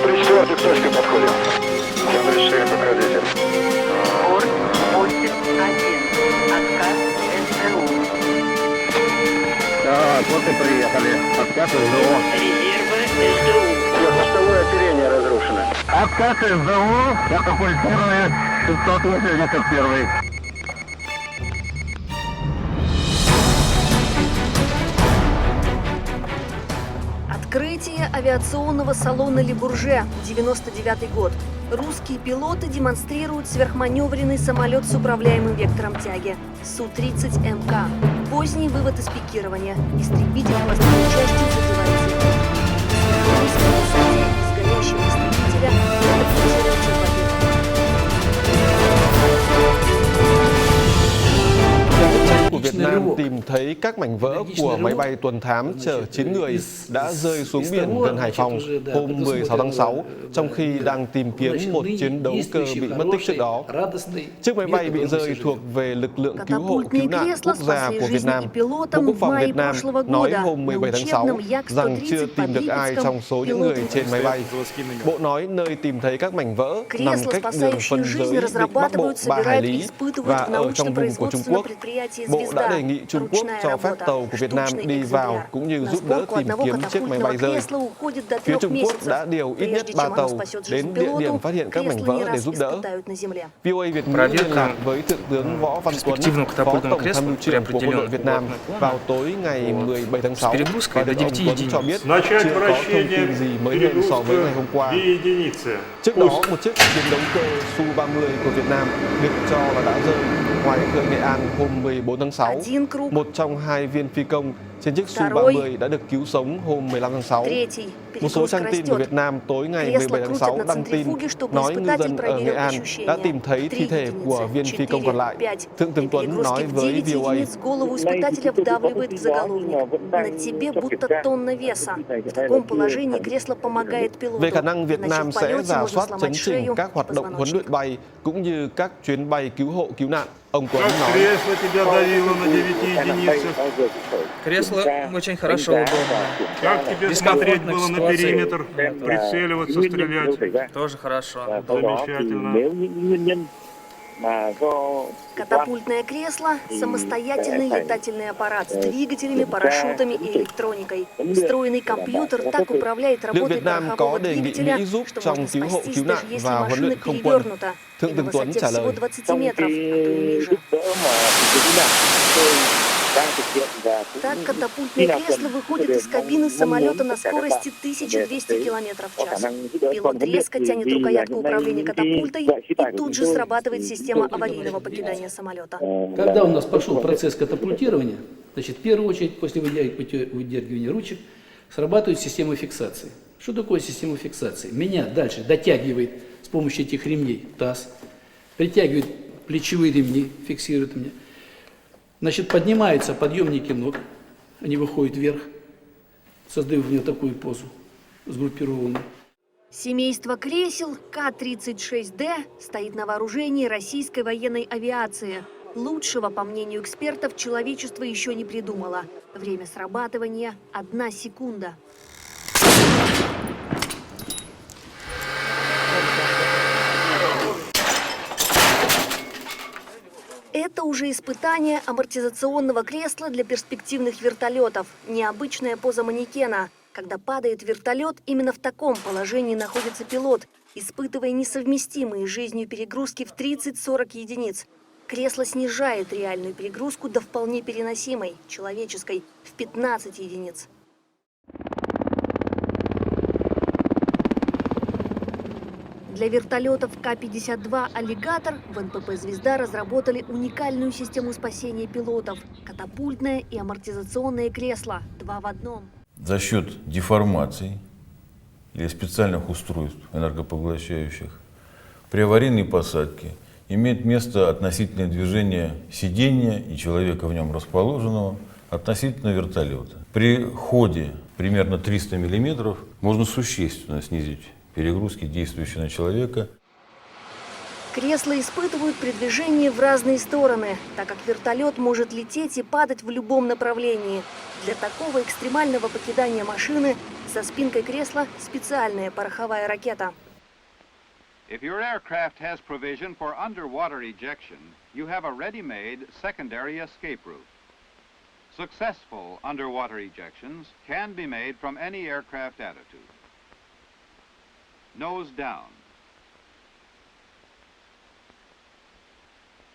При 4 к точке подходим. 74, подходите. Борт 81. Отказ СТУ. Так, вот и приехали. Отказ СДО. Резервы СТУ. Мостовое оперение разрушено. Отказ СДО, катапультирует 681. Открытие авиационного салона «Ле Бурже», 99 год. Русские пилоты демонстрируют сверхманевренный самолет с управляемым вектором тяги Су-30 МК. Поздний вывод из пикирования. Истребитель хвостовой частью задевается. На низкой высоте из горящего истребителя катапультируется в воздух. Của Việt Nam tìm thấy các mảnh vỡ của máy bay tuần thám chở 9 người đã rơi xuống biển gần Hải Phòng hôm 16 tháng 6, trong khi đang tìm kiếm một chiến đấu cơ bị mất tích trước đó. Chiếc máy bay bị rơi thuộc về lực lượng cứu hộ cứu nạn quốc gia của Việt Nam. Bộ Quốc phòng Việt Nam nói hôm 17 tháng 6 rằng chưa tìm được ai trong số những người trên máy bay. Bộ nói nơi tìm thấy các mảnh vỡ nằm cách đường phân giới vịnh Bắc Bộ 3 hải lý và ở trong vùng của Trung Quốc. Bộ đã đề nghị Trung Quốc cho phép tàu của Việt Nam đi vào cũng như giúp đỡ tìm kiếm chiếc máy bay rơi. Phía Trung Quốc đã điều ít nhất 3 tàu đến địa điểm phát hiện các mảnh vỡ để giúp đỡ. VOA Việt ngữ liên lạc với Thượng tướng Võ Văn Tuấn, Phó Tổng tham mưu trưởng của Quân đội Việt Nam vào tối ngày 17 tháng 6 và được ông Tuấn cho biết chưa có thông tin gì mới hơn so với ngày hôm qua. Trước đó, một chiếc chiến đấu cơ Su-30 của Việt Nam được cho là đã rơi ngoài khơi Nghệ An hôm 14 tháng 6. Một trong hai viên phi công trên chiếc Su-30 đã được cứu sống hôm 15 tháng 6. Một số trang tin của Việt Nam tối ngày 17 tháng 6 đăng tin nói ngư dân ở Nghệ An đã tìm thấy thi thể của viên phi công còn lại. Thượng tướng Tuấn nói với VOA. Về khả năng Việt Nam sẽ rà soát chấn chỉnh các hoạt động huấn luyện bay cũng như các chuyến bay cứu hộ cứu nạn, ông Tuấn nói. Кресло очень хорошо, удобно. Как тебе смотреть было на периметр, прицеливаться, стрелять? Тоже хорошо. Замечательно. Катапультное кресло – самостоятельный летательный аппарат с двигателями, парашютами и электроникой. Встроенный компьютер так управляет работой порохового двигателя, что можно спастись, даже если машина перевернута и на высоте всего 20 метров, а то и ниже. Так катапультное кресло выходит из кабины самолета на скорости 1200 км в час. Пилот резко тянет рукоятку управления катапультой, и тут же срабатывает система аварийного покидания самолета. Когда у нас пошел процесс катапультирования, значит, в первую очередь после выдергивания ручек срабатывает система фиксации. Что такое система фиксации? Меня дальше дотягивает с помощью этих ремней таз, притягивает плечевые ремни, фиксирует меня. Значит, поднимаются подъемники ног, они выходят вверх, создают в нее такую позу, сгруппированную. Семейство кресел К-36Д стоит на вооружении российской военной авиации. Лучшего, по мнению экспертов, человечество еще не придумало. Время срабатывания – 1 секунда. Это уже испытание амортизационного кресла для перспективных вертолетов. Необычная поза манекена. Когда падает вертолет, именно в таком положении находится пилот, испытывая несовместимые с жизнью перегрузки в 30-40 единиц. Кресло снижает реальную перегрузку до вполне переносимой, человеческой, в 15 единиц. Для вертолетов К-52 «Аллигатор» в НПП «Звезда» разработали уникальную систему спасения пилотов – катапультное и амортизационное кресла, 2 в 1. За счет деформаций или специальных устройств энергопоглощающих при аварийной посадке имеет место относительное движение сидения и человека в нем расположенного относительно вертолета. При ходе примерно 300 мм можно существенно снизить перегрузки, действующие на человека. Кресла испытывают при движении в разные стороны, так как вертолет может лететь и падать в любом направлении. Для такого экстремального покидания машины За спинкой кресла специальная пороховая ракета. If your aircraft has provision for underwater ejection, you have a ready-made secondary escape route. Successful underwater ejections can be made from any aircraft attitude. Nose down.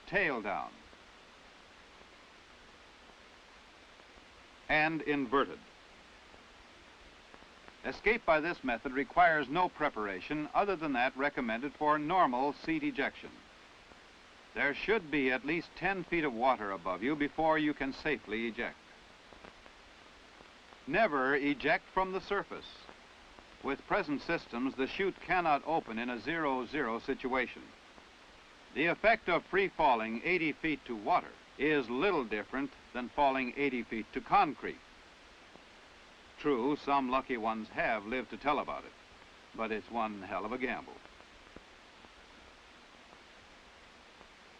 Tail down. And inverted. Escape by this method requires no preparation other than that recommended for normal seat ejection. There should be at least 10 feet of water above you before you can safely eject. Never eject from the surface. With present systems, the chute cannot open in a 0-0 situation. The effect of free falling 80 feet to water is little different than falling 80 feet to concrete. True, some lucky ones have lived to tell about it, but it's one hell of a gamble.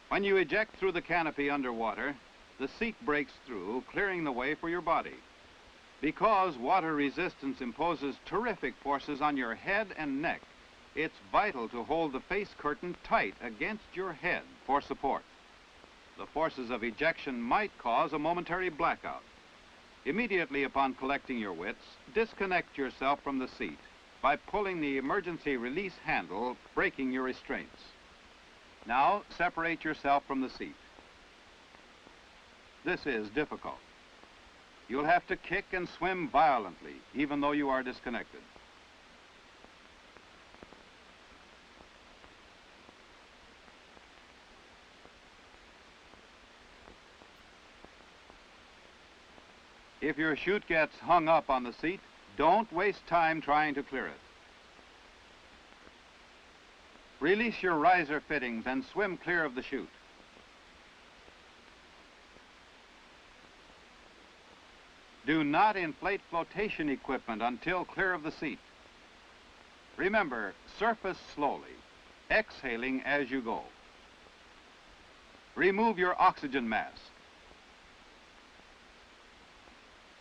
When you eject through the canopy underwater, the seat breaks through, clearing the way for your body. Because water resistance imposes terrific forces on your head and neck, it's vital to hold the face curtain tight against your head for support. The forces of ejection might cause a momentary blackout. Immediately upon collecting your wits, disconnect yourself from the seat by pulling the emergency release handle, breaking your restraints. Now, separate yourself from the seat. This is difficult. You'll have to kick and swim violently, even though you are disconnected. If your chute gets hung up on the seat, don't waste time trying to clear it. Release your riser fittings and swim clear of the chute. Do not inflate flotation equipment until clear of the seat. Remember, surface slowly, exhaling as you go. Remove your oxygen mask.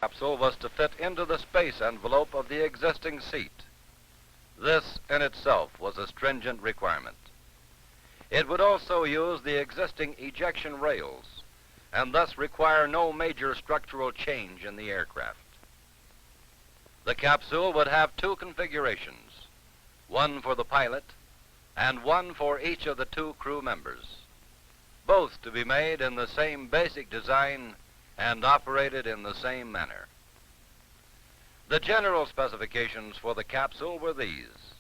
Capsule was to fit into the space envelope of the existing seat. This in itself was a stringent requirement. It would also use the existing ejection rails and thus require no major structural change in the aircraft. The capsule would have two configurations, one for the pilot and one for each of the two crew members, both to be made in the same basic design and operated in the same manner. The general specifications for the capsule were these: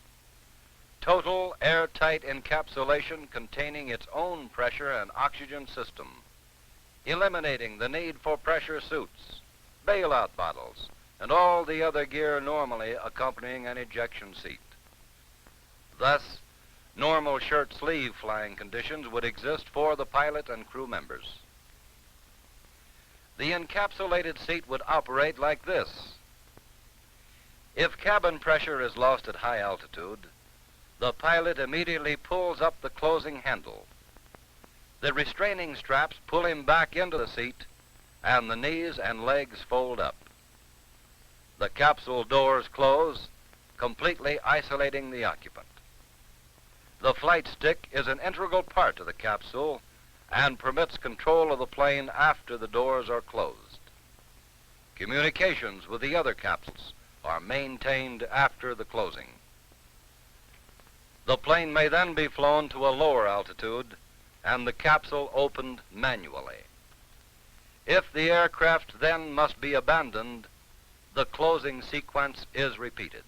total airtight encapsulation containing its own pressure and oxygen system, eliminating the need for pressure suits, bailout bottles, and all the other gear normally accompanying an ejection seat. Thus, normal shirt sleeve flying conditions would exist for the pilot and crew members. The encapsulated seat would operate like this. If cabin pressure is lost at high altitude, the pilot immediately pulls up the closing handle. The restraining straps pull him back into the seat, and the knees and legs fold up. The capsule doors close, completely isolating the occupant. The flight stick is an integral part of the capsule and permits control of the plane after the doors are closed. Communications with the other capsules are maintained after the closing. The plane may then be flown to a lower altitude and the capsule opened manually. If the aircraft then must be abandoned, the closing sequence is repeated.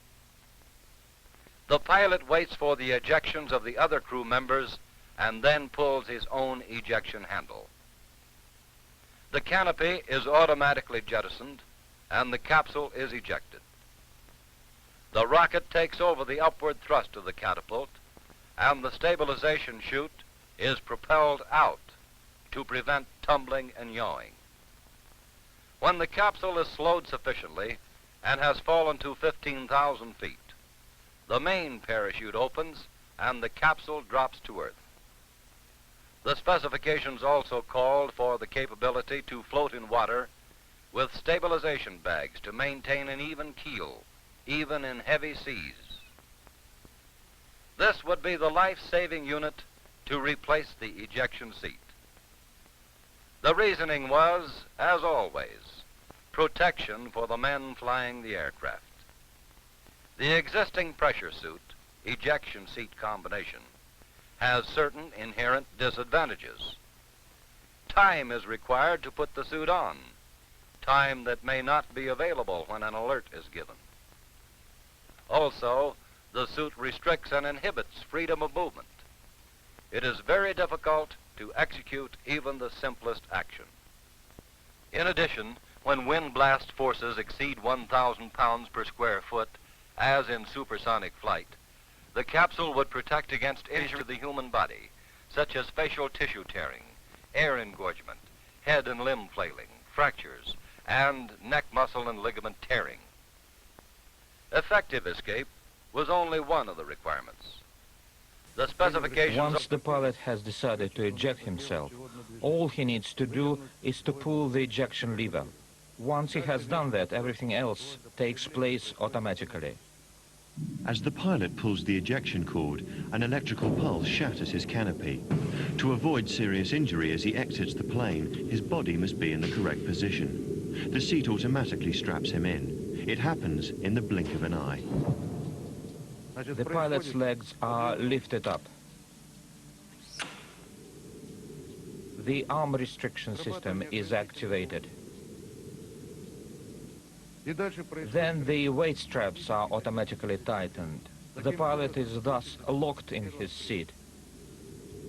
The pilot waits for the ejections of the other crew members and then pulls his own ejection handle. The canopy is automatically jettisoned and the capsule is ejected. The rocket takes over the upward thrust of the catapult and the stabilization chute is propelled out to prevent tumbling and yawing. When the capsule is slowed sufficiently and has fallen to 15,000 feet, the main parachute opens and the capsule drops to Earth. The specifications also called for the capability to float in water with stabilization bags to maintain an even keel even in heavy seas. This would be the life-saving unit to replace the ejection seat. The reasoning was, as always, protection for the men flying the aircraft. The existing pressure suit, ejection seat combination, has certain inherent disadvantages. Time is required to put the suit on, time that may not be available when an alert is given. Also, the suit restricts and inhibits freedom of movement. It is very difficult to execute even the simplest action. In addition, when wind blast forces exceed 1,000 pounds per square foot, as in supersonic flight, the capsule would protect against injury to the human body, such as facial tissue tearing, air engorgement, head and limb flailing, fractures, and neck muscle and ligament tearing. Effective escape was only one of the requirements. The specifications... Once the pilot has decided to eject himself, all he needs to do is to pull the ejection lever. Once he has done that, everything else takes place automatically. As the pilot pulls the ejection cord, an electrical pulse shatters his canopy. To avoid serious injury as he exits the plane, his body must be in the correct position. The seat automatically straps him in. It happens in the blink of an eye. The pilot's legs are lifted up. The arm restriction system is activated. Then the weight straps are automatically tightened. The pilot is thus locked in his seat.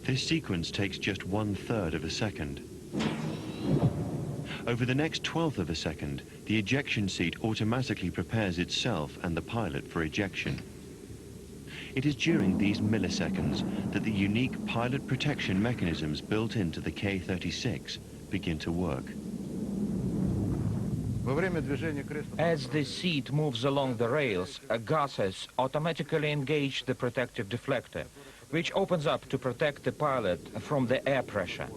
This sequence takes just 1/3 of a second. Over the next 1/12 of a second, the ejection seat automatically prepares itself and the pilot for ejection. It is during these milliseconds that the unique pilot protection mechanisms built into the K-36 begin to work. As the seat moves along the rails, gases automatically engage the protective deflector, which opens up to protect the pilot from the air pressure.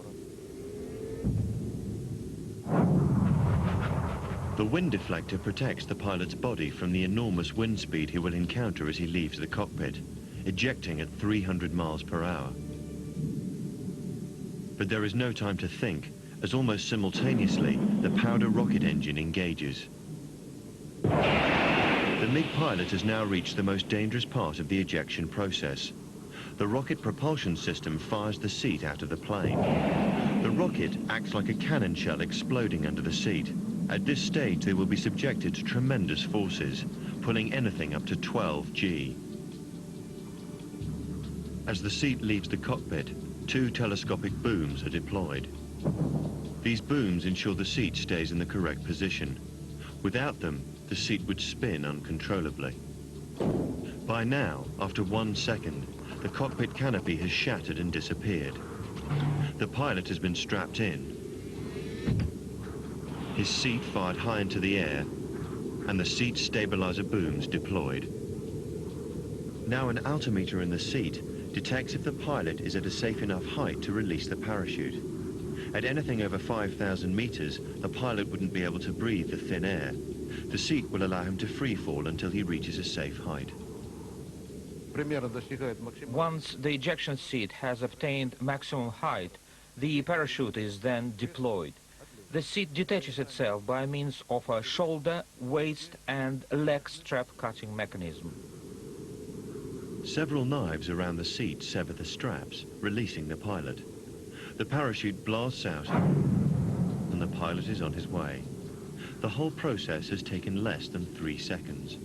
The wind deflector protects the pilot's body from the enormous wind speed he will encounter as he leaves the cockpit, ejecting at 300 miles per hour. But there is no time to think, as almost simultaneously, the powder rocket engine engages. The MiG pilot has now reached the most dangerous part of the ejection process. The rocket propulsion system fires the seat out of the plane. The rocket acts like a cannon shell exploding under the seat. At this stage, they will be subjected to tremendous forces, pulling anything up to 12 G. As the seat leaves the cockpit, 2 telescopic booms are deployed. These booms ensure the seat stays in the correct position. Without them, the seat would spin uncontrollably. By now, after 1 second, the cockpit canopy has shattered and disappeared. The pilot has been strapped in. His seat fired high into the air, and the seat stabilizer booms deployed. Now an altimeter in the seat detects if the pilot is at a safe enough height to release the parachute. At anything over 5,000 meters, the pilot wouldn't be able to breathe the thin air. The seat will allow him to free fall until he reaches a safe height. Once the ejection seat has obtained maximum height, the parachute is then deployed. The seat detaches itself by means of a shoulder, waist and leg strap cutting mechanism. Several knives around the seat sever the straps, releasing the pilot. The parachute blasts out and the pilot is on his way. The whole process has taken less than 3 seconds.